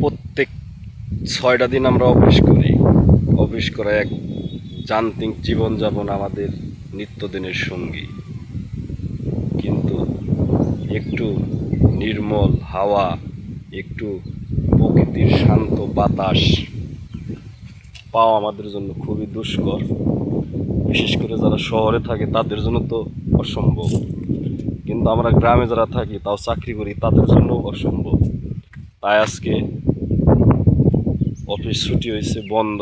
প্রত্যেক 6টা দিন আমরা অফিস করি। অফিস করা এক যান্ত্রিক জীবনযাপন আমাদের নিত্যদিনের সঙ্গী। কিন্তু একটু নির্মল হাওয়া, একটু প্রকৃতির শান্ত বাতাস পাওয়া আমাদের জন্য খুবই দুষ্কর। বিশেষ করে যারা শহরে থাকে তাদের জন্য তো অসম্ভব, কিন্তু আমরা গ্রামে যারা থাকি তাও চাকরি করি তাদের জন্য অসম্ভব। তাই আজকে অফিস ছুটি হয়েছে, বন্ধ।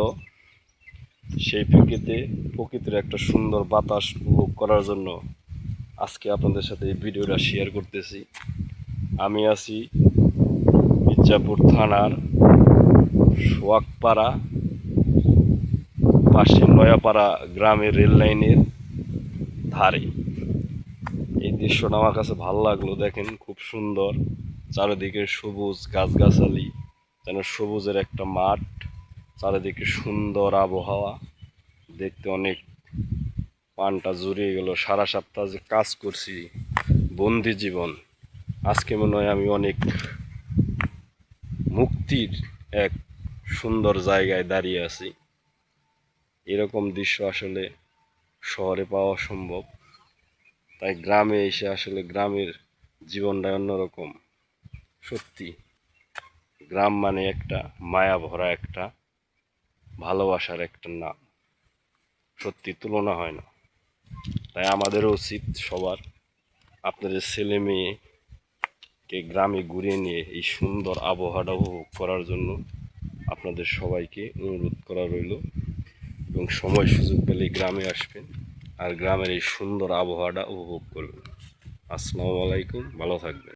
সেই প্রকৃতির একটা সুন্দর বাতাস উপভোগ করার জন্য আজকে আপনাদের সাথে এই ভিডিওটা শেয়ার করতেছি। আমি আছি মির্জাপুর থানার সোয়াকপাড়া পাশে নয়াপাড়া গ্রামের রেল লাইনের ধারে। এই দৃশ্যটা আমার কাছে ভালো লাগলো। দেখেন, খুব সুন্দর, চারিদিকে সবুজ গাছগাছালি, যেন সবুজের একটা মাঠ, চারিদিকে সুন্দর আবহাওয়া, দেখতে অনেক প্রাণটা জুড়িয়ে গেল। সারা সপ্তাহ যে কাজ করছি, বন্দি জীবন, আজকে মনে হয় আমি অনেক মুক্তির এক সুন্দর জায়গায় দাঁড়িয়ে আছি। এরকম দৃশ্য আসলে শহরে পাওয়া সম্ভব। তাই গ্রামে এসে আসলে গ্রামের জীবনটা অন্যরকম। সত্যি গ্রাম মানে একটা মায়া ভরা একটা ভালোবাসার একটা নাম, সত্যি তুলনা হয় না। তাই আমাদেরও উচিত সবার আপনাদের ছেলে মেয়েকে গ্রামে ঘুরিয়ে নিয়ে এই সুন্দর আবহাওয়াটা উপভোগ করার জন্য আপনাদের সবাইকে অনুরোধ করা রইল, এবং সময় সুযোগ পেলে গ্রামে আসবেন আর গ্রামের এই সুন্দর আবহাওয়াটা উপভোগ করবেন। আসসালামু আলাইকুম, ভালো থাকবেন।